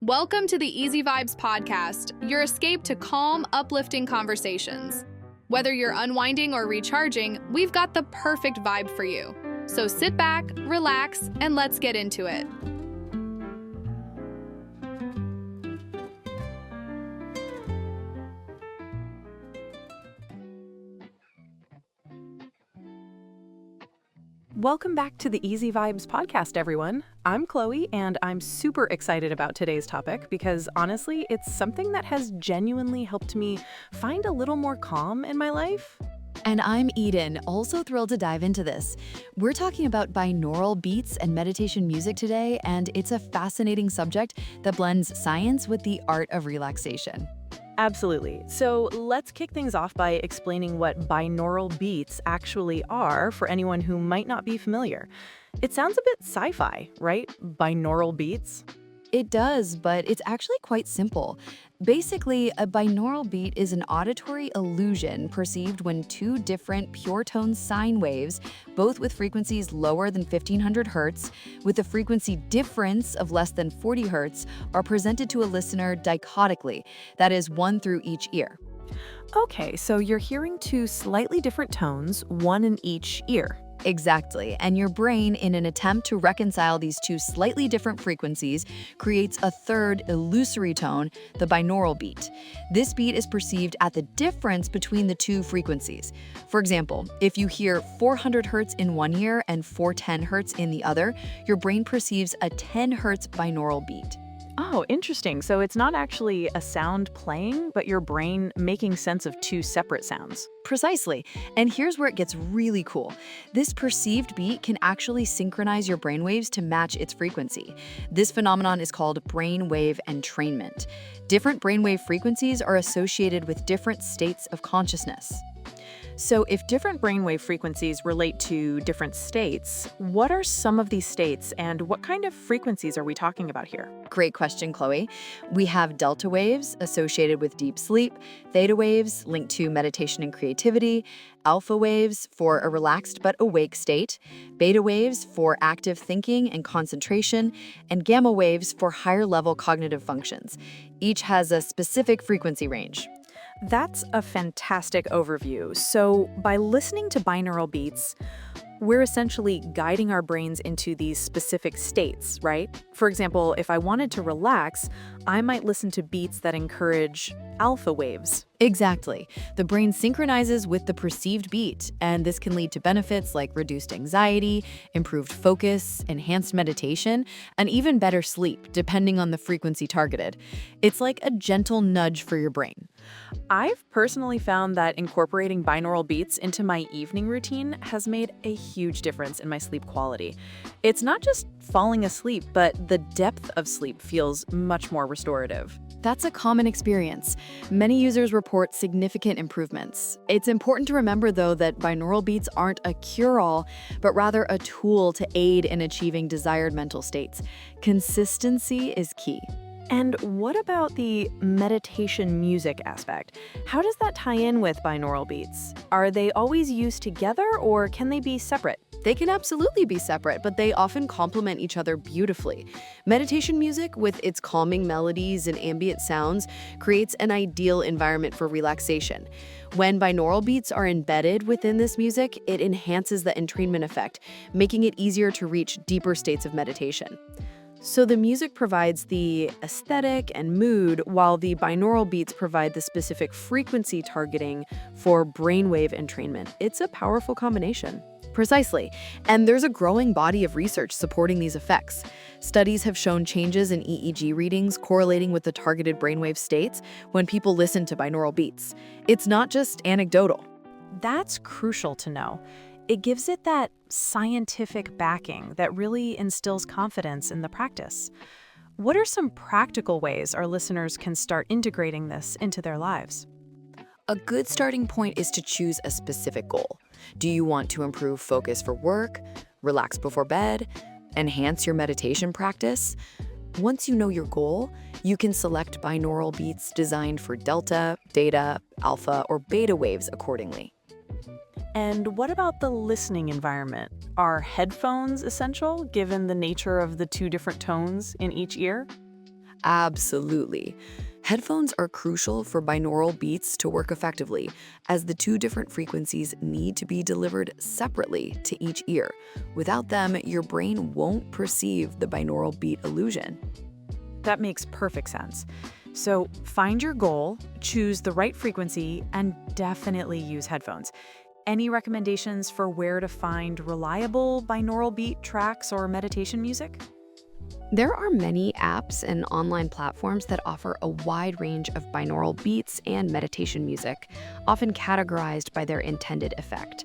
Welcome to the Easy Vibes podcast, your escape to calm, uplifting conversations. Whether you're unwinding or recharging, we've got the perfect vibe for you. So sit back, relax, and let's get into it. Welcome back to the Easy Vibes podcast, everyone. I'm Chloe, and I'm super excited about today's topic because honestly, it's something that has genuinely helped me find a little more calm in my life. And I'm Eden, also thrilled to dive into this. We're talking about binaural beats and meditation music today, and it's a fascinating subject that blends science with the art of relaxation. Absolutely. So let's kick things off by explaining what binaural beats actually are for anyone who might not be familiar. It sounds a bit sci-fi, right? Binaural beats? It does, but it's actually quite simple. Basically, a binaural beat is an auditory illusion perceived when two different pure tone sine waves, both with frequencies lower than 1500 Hz, with a frequency difference of less than 40 Hz, are presented to a listener dichotically, that is, one through each ear. Okay, so you're hearing two slightly different tones, one in each ear. Exactly, and your brain, in an attempt to reconcile these two slightly different frequencies, creates a third illusory tone, the binaural beat. This beat is perceived at the difference between the two frequencies. For example, if you hear 400 Hz in one ear and 410 Hz in the other, your brain perceives a 10 Hz binaural beat. Oh, interesting. So it's not actually a sound playing, but your brain making sense of two separate sounds. Precisely. And here's where it gets really cool. This perceived beat can actually synchronize your brainwaves to match its frequency. This phenomenon is called brainwave entrainment. Different brainwave frequencies are associated with different states of consciousness. So if different brainwave frequencies relate to different states, what are some of these states and what kind of frequencies are we talking about here? Great question, Chloe. We have delta waves associated with deep sleep, theta waves linked to meditation and creativity, alpha waves for a relaxed but awake state, beta waves for active thinking and concentration, and gamma waves for higher level cognitive functions. Each has a specific frequency range. That's a fantastic overview. So by listening to binaural beats, we're essentially guiding our brains into these specific states, right? For example, if I wanted to relax, I might listen to beats that encourage alpha waves. Exactly. The brain synchronizes with the perceived beat, and this can lead to benefits like reduced anxiety, improved focus, enhanced meditation, and even better sleep, depending on the frequency targeted. It's like a gentle nudge for your brain. I've personally found that incorporating binaural beats into my evening routine has made a huge difference in my sleep quality. It's not just falling asleep, but the depth of sleep feels much more restorative. That's a common experience. Many users report significant improvements. It's important to remember, though, that binaural beats aren't a cure-all, but rather a tool to aid in achieving desired mental states. Consistency is key. And what about the meditation music aspect? How does that tie in with binaural beats? Are they always used together or can they be separate? They can absolutely be separate, but they often complement each other beautifully. Meditation music, with its calming melodies and ambient sounds, creates an ideal environment for relaxation. When binaural beats are embedded within this music, it enhances the entrainment effect, making it easier to reach deeper states of meditation. So the music provides the aesthetic and mood, while the binaural beats provide the specific frequency targeting for brainwave entrainment. It's a powerful combination. Precisely. And there's a growing body of research supporting these effects. Studies have shown changes in EEG readings correlating with the targeted brainwave states when people listen to binaural beats. It's not just anecdotal. That's crucial to know. It gives it that scientific backing that really instills confidence in the practice. What are some practical ways our listeners can start integrating this into their lives? A good starting point is to choose a specific goal. Do you want to improve focus for work, relax before bed, enhance your meditation practice? Once you know your goal, you can select binaural beats designed for delta, theta, alpha, or beta waves accordingly. And what about the listening environment? Are headphones essential given the nature of the two different tones in each ear? Absolutely. Headphones are crucial for binaural beats to work effectively, as the two different frequencies need to be delivered separately to each ear. Without them, your brain won't perceive the binaural beat illusion. That makes perfect sense. So find your goal, choose the right frequency, and definitely use headphones. Any recommendations for where to find reliable binaural beat tracks or meditation music? There are many apps and online platforms that offer a wide range of binaural beats and meditation music, often categorized by their intended effect.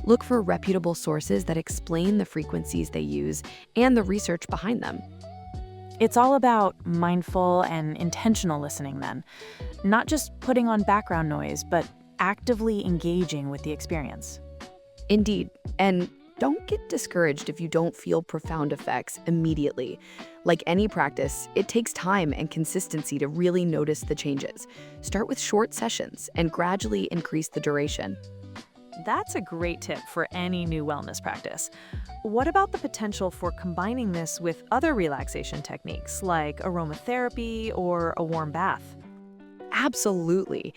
Look for reputable sources that explain the frequencies they use and the research behind them. It's all about mindful and intentional listening then, not just putting on background noise, but actively engaging with the experience. Indeed, and don't get discouraged if you don't feel profound effects immediately. Like any practice, it takes time and consistency to really notice the changes. Start with short sessions and gradually increase the duration. That's a great tip for any new wellness practice. What about the potential for combining this with other relaxation techniques like aromatherapy or a warm bath? Absolutely.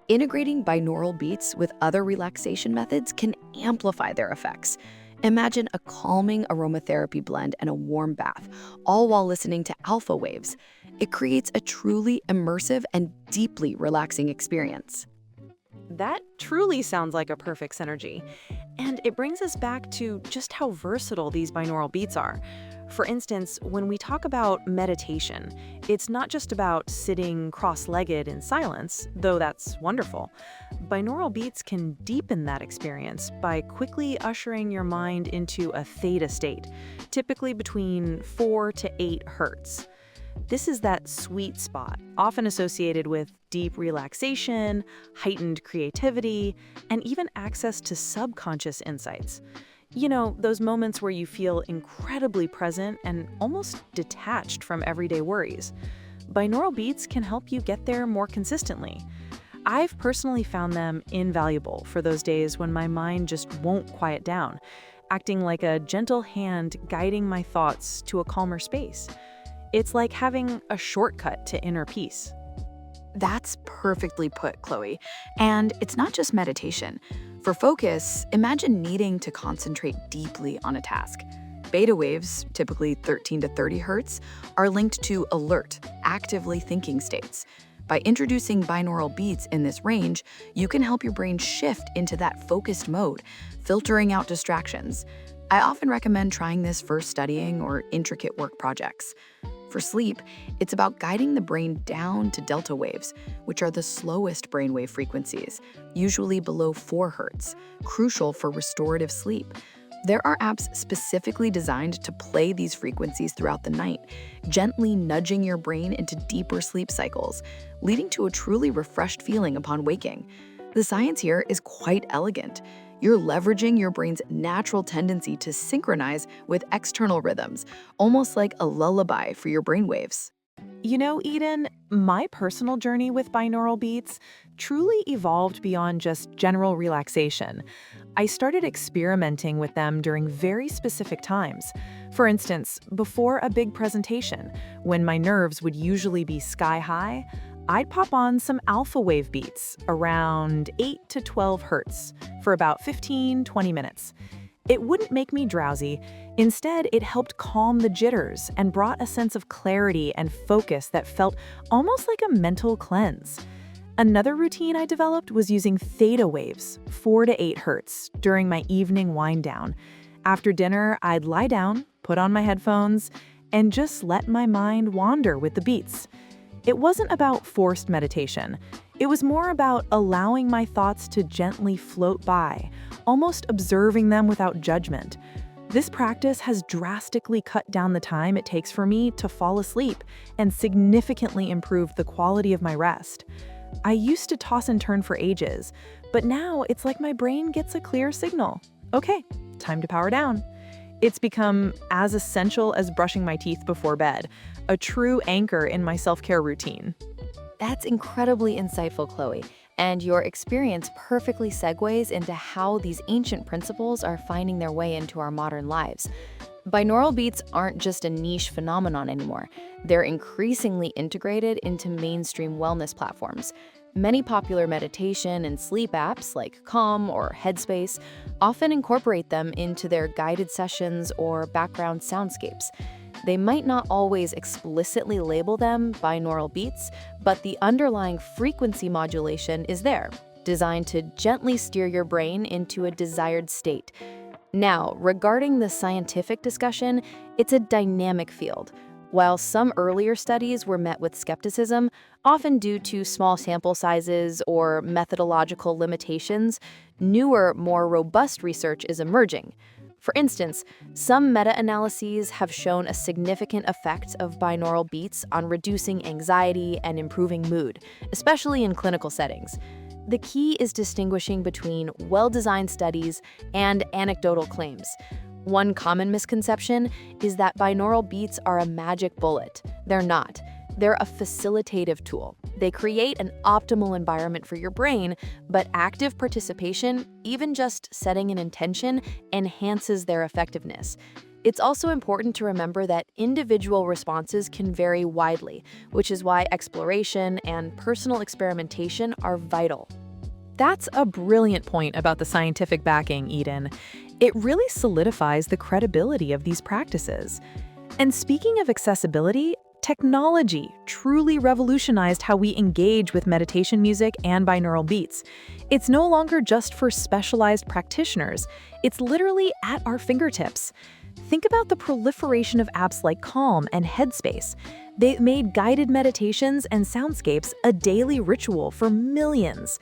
Integrating binaural beats with other relaxation methods can amplify their effects. Imagine a calming aromatherapy blend and a warm bath, all while listening to alpha waves. It creates a truly immersive and deeply relaxing experience. That truly sounds like a perfect synergy. And it brings us back to just how versatile these binaural beats are. For instance, when we talk about meditation, it's not just about sitting cross-legged in silence, though that's wonderful. Binaural beats can deepen that experience by quickly ushering your mind into a theta state, typically between 4 to 8 hertz. This is that sweet spot, often associated with deep relaxation, heightened creativity, and even access to subconscious insights. You know, those moments where you feel incredibly present and almost detached from everyday worries. Binaural beats can help you get there more consistently. I've personally found them invaluable for those days when my mind just won't quiet down, acting like a gentle hand guiding my thoughts to a calmer space. It's like having a shortcut to inner peace. That's perfectly put, Chloe. And it's not just meditation. For focus, imagine needing to concentrate deeply on a task. Beta waves, typically 13 to 30 hertz, are linked to alert, actively thinking states. By introducing binaural beats in this range, you can help your brain shift into that focused mode, filtering out distractions. I often recommend trying this for studying or intricate work projects. For sleep, it's about guiding the brain down to delta waves, which are the slowest brainwave frequencies, usually below 4 hertz, crucial for restorative sleep. There are apps specifically designed to play these frequencies throughout the night, gently nudging your brain into deeper sleep cycles, leading to a truly refreshed feeling upon waking. The science here is quite elegant. You're leveraging your brain's natural tendency to synchronize with external rhythms, almost like a lullaby for your brainwaves. You know, Eden, my personal journey with binaural beats truly evolved beyond just general relaxation. I started experimenting with them during very specific times. For instance, before a big presentation, when my nerves would usually be sky high, I'd pop on some alpha wave beats around 8 to 12 hertz for about 15-20 minutes. It wouldn't make me drowsy. Instead, it helped calm the jitters and brought a sense of clarity and focus that felt almost like a mental cleanse. Another routine I developed was using theta waves, 4 to 8 hertz, during my evening wind down. After dinner, I'd lie down, put on my headphones, and just let my mind wander with the beats. It wasn't about forced meditation. It was more about allowing my thoughts to gently float by, almost observing them without judgment. This practice has drastically cut down the time it takes for me to fall asleep and significantly improved the quality of my rest. I used to toss and turn for ages, but now it's like my brain gets a clear signal. Okay, time to power down. It's become as essential as brushing my teeth before bed, a true anchor in my self-care routine. That's incredibly insightful, Chloe, and your experience perfectly segues into how these ancient principles are finding their way into our modern lives. Binaural beats aren't just a niche phenomenon anymore. They're increasingly integrated into mainstream wellness platforms. Many popular meditation and sleep apps like Calm or Headspace often incorporate them into their guided sessions or background soundscapes. They might not always explicitly label them binaural beats, but the underlying frequency modulation is there, designed to gently steer your brain into a desired state. Now, regarding the scientific discussion, it's a dynamic field. While some earlier studies were met with skepticism, often due to small sample sizes or methodological limitations, newer, more robust research is emerging. For instance, some meta-analyses have shown a significant effect of binaural beats on reducing anxiety and improving mood, especially in clinical settings. The key is distinguishing between well-designed studies and anecdotal claims. One common misconception is that binaural beats are a magic bullet. They're not. They're a facilitative tool. They create an optimal environment for your brain, but active participation, even just setting an intention, enhances their effectiveness. It's also important to remember that individual responses can vary widely, which is why exploration and personal experimentation are vital. That's a brilliant point about the scientific backing, Eden. It really solidifies the credibility of these practices. And speaking of accessibility, technology truly revolutionized how we engage with meditation music and binaural beats. It's no longer just for specialized practitioners. It's literally at our fingertips. Think about the proliferation of apps like Calm and Headspace. They've made guided meditations and soundscapes a daily ritual for millions.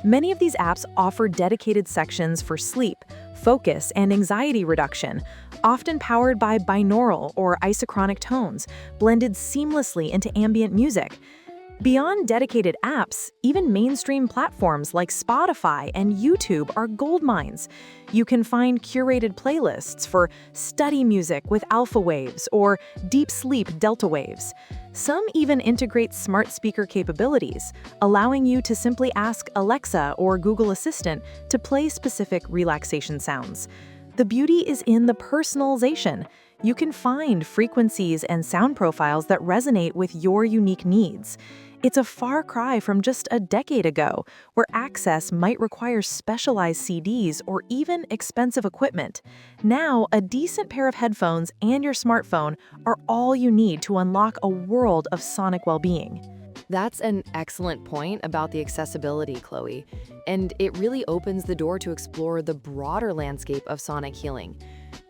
Many of these apps offer dedicated sections for sleep, focus, and anxiety reduction, often powered by binaural or isochronic tones, blended seamlessly into ambient music. Beyond dedicated apps, even mainstream platforms like Spotify and YouTube are goldmines. You can find curated playlists for study music with alpha waves or deep sleep delta waves. Some even integrate smart speaker capabilities, allowing you to simply ask Alexa or Google Assistant to play specific relaxation sounds. The beauty is in the personalization. You can find frequencies and sound profiles that resonate with your unique needs. It's a far cry from just a decade ago, where access might require specialized CDs or even expensive equipment. Now, a decent pair of headphones and your smartphone are all you need to unlock a world of sonic well-being. That's an excellent point about the accessibility, Chloe, and it really opens the door to explore the broader landscape of sonic healing.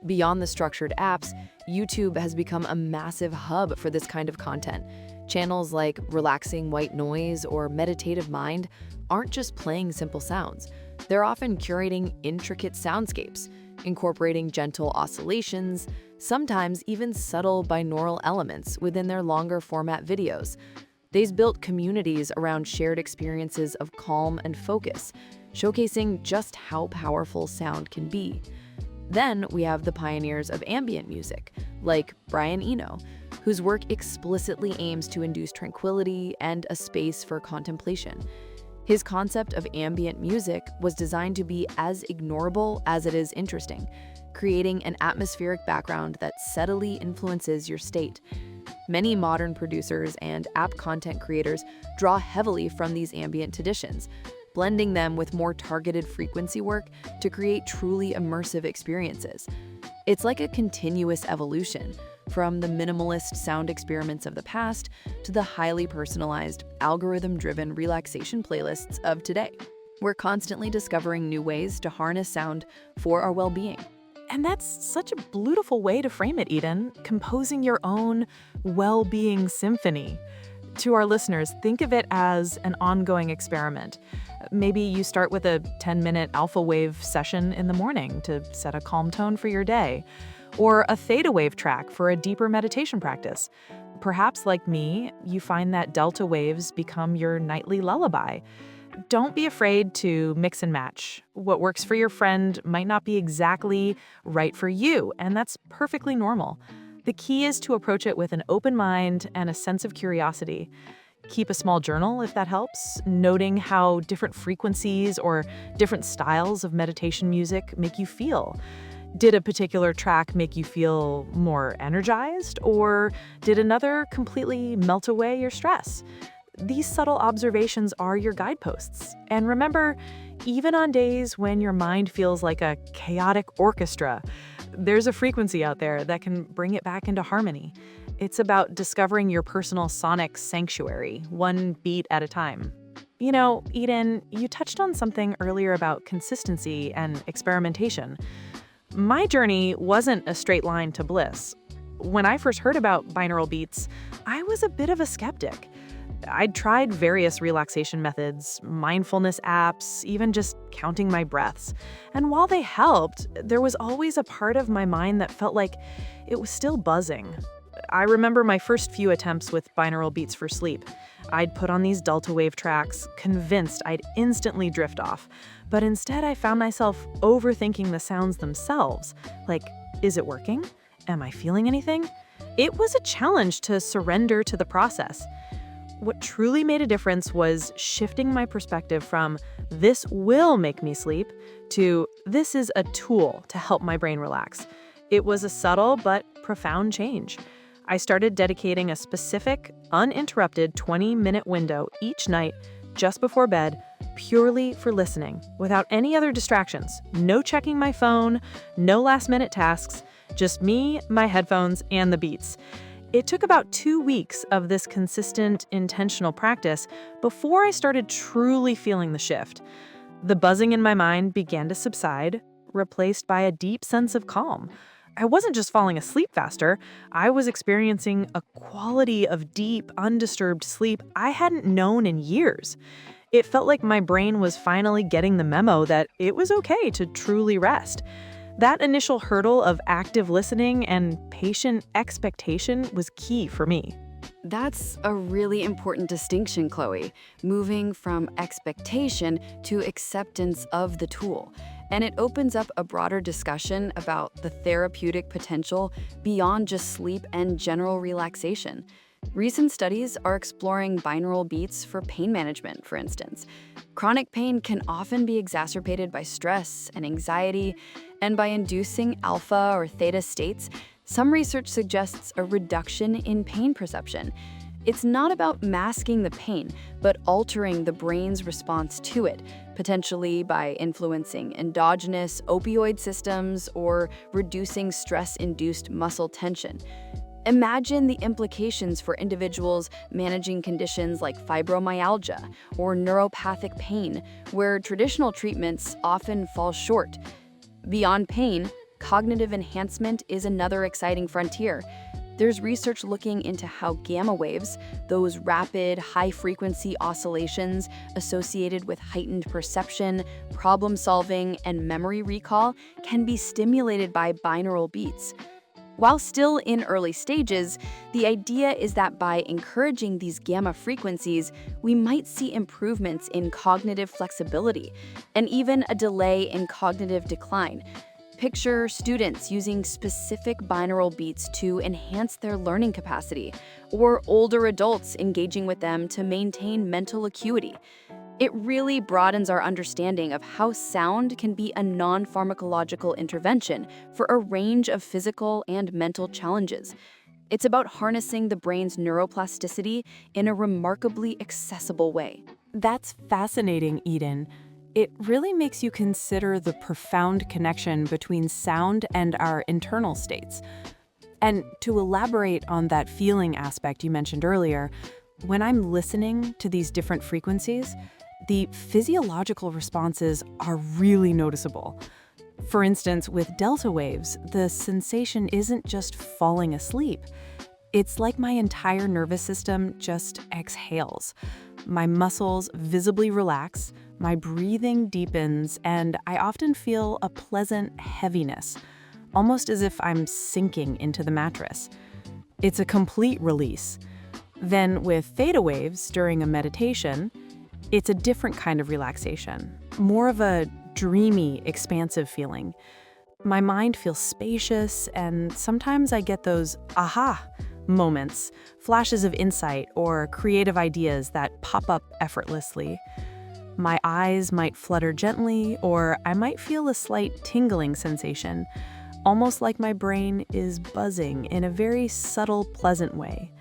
Beyond the structured apps, YouTube has become a massive hub for this kind of content. Channels like Relaxing White Noise or Meditative Mind aren't just playing simple sounds. They're often curating intricate soundscapes, incorporating gentle oscillations, sometimes even subtle binaural elements within their longer format videos. They've built communities around shared experiences of calm and focus, showcasing just how powerful sound can be. Then we have the pioneers of ambient music, like Brian Eno, whose work explicitly aims to induce tranquility and a space for contemplation. His concept of ambient music was designed to be as ignorable as it is interesting, creating an atmospheric background that subtly influences your state. Many modern producers and app content creators draw heavily from these ambient traditions, blending them with more targeted frequency work to create truly immersive experiences. It's like a continuous evolution, from the minimalist sound experiments of the past to the highly personalized, algorithm-driven relaxation playlists of today. We're constantly discovering new ways to harness sound for our well-being. And that's such a beautiful way to frame it, Eden, composing your own well-being symphony. To our listeners, think of it as an ongoing experiment. Maybe you start with a 10-minute alpha wave session in the morning to set a calm tone for your day, or a theta wave track for a deeper meditation practice. Perhaps, like me, you find that delta waves become your nightly lullaby. Don't be afraid to mix and match. What works for your friend might not be exactly right for you, and that's perfectly normal. The key is to approach it with an open mind and a sense of curiosity. Keep a small journal if that helps, noting how different frequencies or different styles of meditation music make you feel. Did a particular track make you feel more energized, or did another completely melt away your stress? These subtle observations are your guideposts. And remember, even on days when your mind feels like a chaotic orchestra, there's a frequency out there that can bring it back into harmony. It's about discovering your personal sonic sanctuary, one beat at a time. You know, Eden, you touched on something earlier about consistency and experimentation. My journey wasn't a straight line to bliss. When I first heard about binaural beats, I was a bit of a skeptic. I'd tried various relaxation methods, mindfulness apps, even just counting my breaths. And while they helped, there was always a part of my mind that felt like it was still buzzing. I remember my first few attempts with binaural beats for sleep. I'd put on these delta wave tracks, convinced I'd instantly drift off. But instead, I found myself overthinking the sounds themselves. Like, is it working? Am I feeling anything? It was a challenge to surrender to the process. What truly made a difference was shifting my perspective from this will make me sleep to this is a tool to help my brain relax. It was a subtle but profound change. I started dedicating a specific, uninterrupted 20-minute window each night just before bed purely for listening, without any other distractions. No checking my phone, no last-minute tasks, just me, my headphones, and the beats. It took about 2 weeks of this consistent, intentional practice before I started truly feeling the shift. The buzzing in my mind began to subside, replaced by a deep sense of calm. I wasn't just falling asleep faster, I was experiencing a quality of deep, undisturbed sleep I hadn't known in years. It felt like my brain was finally getting the memo that it was okay to truly rest. That initial hurdle of active listening and patient expectation was key for me. That's a really important distinction, Chloe, moving from expectation to acceptance of the tool. And it opens up a broader discussion about the therapeutic potential beyond just sleep and general relaxation. Recent studies are exploring binaural beats for pain management, for instance. Chronic pain can often be exacerbated by stress and anxiety, and by inducing alpha or theta states, some research suggests a reduction in pain perception. It's not about masking the pain, but altering the brain's response to it, potentially by influencing endogenous opioid systems or reducing stress-induced muscle tension. Imagine the implications for individuals managing conditions like fibromyalgia or neuropathic pain, where traditional treatments often fall short. Beyond pain, cognitive enhancement is another exciting frontier. There's research looking into how gamma waves, those rapid, high-frequency oscillations associated with heightened perception, problem-solving, and memory recall, can be stimulated by binaural beats. While still in early stages, the idea is that by encouraging these gamma frequencies, we might see improvements in cognitive flexibility and even a delay in cognitive decline. Picture students using specific binaural beats to enhance their learning capacity, or older adults engaging with them to maintain mental acuity. It really broadens our understanding of how sound can be a non-pharmacological intervention for a range of physical and mental challenges. It's about harnessing the brain's neuroplasticity in a remarkably accessible way. That's fascinating, Eden. It really makes you consider the profound connection between sound and our internal states. And to elaborate on that feeling aspect you mentioned earlier, when I'm listening to these different frequencies, the physiological responses are really noticeable. For instance, with delta waves, the sensation isn't just falling asleep. It's like my entire nervous system just exhales. My muscles visibly relax, my breathing deepens, and I often feel a pleasant heaviness, almost as if I'm sinking into the mattress. It's a complete release. Then with theta waves during a meditation, it's a different kind of relaxation, more of a dreamy, expansive feeling. My mind feels spacious, and sometimes I get those aha moments, flashes of insight or creative ideas that pop up effortlessly. My eyes might flutter gently, or I might feel a slight tingling sensation. almost like my brain is buzzing in a very subtle, pleasant way.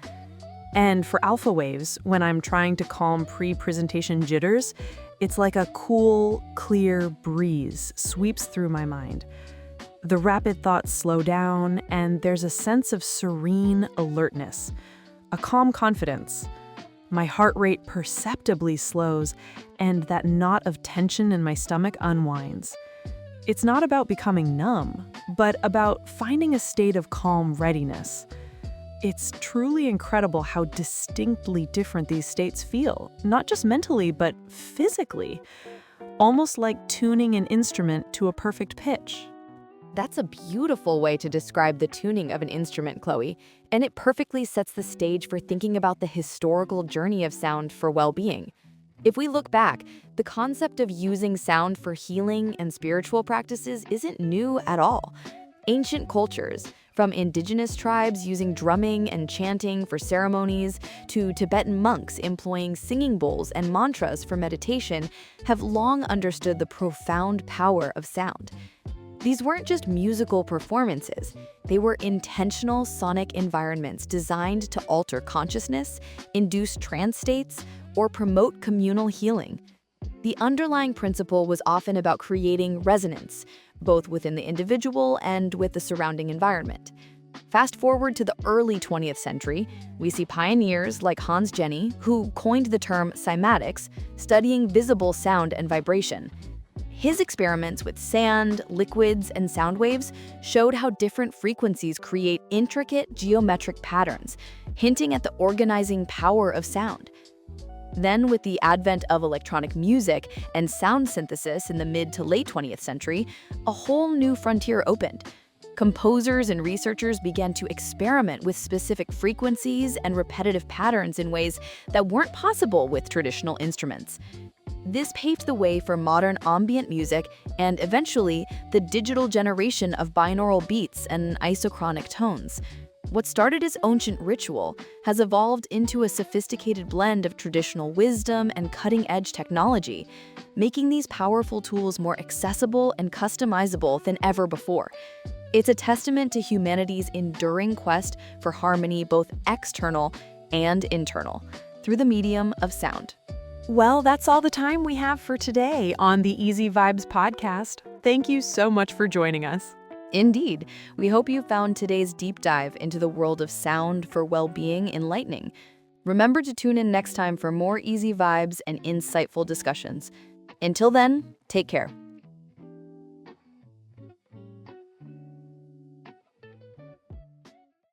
And for alpha waves, when I'm trying to calm pre-presentation jitters, it's like a cool, clear breeze sweeps through my mind. The rapid thoughts slow down, and there's a sense of serene alertness, a calm confidence. My heart rate perceptibly slows, and that knot of tension in my stomach unwinds. It's not about becoming numb, but about finding a state of calm readiness. It's truly incredible how distinctly different these states feel, not just mentally, but physically, almost like tuning an instrument to a perfect pitch. That's a beautiful way to describe the tuning of an instrument, Chloe, and it perfectly sets the stage for thinking about the historical journey of sound for well-being. If we look back, the concept of using sound for healing and spiritual practices isn't new at all. Ancient cultures, from indigenous tribes using drumming and chanting for ceremonies to Tibetan monks employing singing bowls and mantras for meditation, have long understood the profound power of sound. These weren't just musical performances, they were intentional sonic environments designed to alter consciousness, induce trance states, or promote communal healing. The underlying principle was often about creating resonance, both within the individual and with the surrounding environment. Fast forward to the early 20th century, we see pioneers like Hans Jenny, who coined the term cymatics, studying visible sound and vibration. His experiments with sand, liquids, and sound waves showed how different frequencies create intricate geometric patterns, hinting at the organizing power of sound. Then, with the advent of electronic music and sound synthesis in the mid to late 20th century, a whole new frontier opened. Composers and researchers began to experiment with specific frequencies and repetitive patterns in ways that weren't possible with traditional instruments. This paved the way for modern ambient music and, eventually, the digital generation of binaural beats and isochronic tones. What started as ancient ritual has evolved into a sophisticated blend of traditional wisdom and cutting-edge technology, making these powerful tools more accessible and customizable than ever before. It's a testament to humanity's enduring quest for harmony, both external and internal, through the medium of sound. Well, that's all the time we have for today on the Easy Vibes podcast. Thank you so much for joining us. Indeed, we hope you found today's deep dive into the world of sound for well-being enlightening. Remember to tune in next time for more easy vibes and insightful discussions. Until then, take care.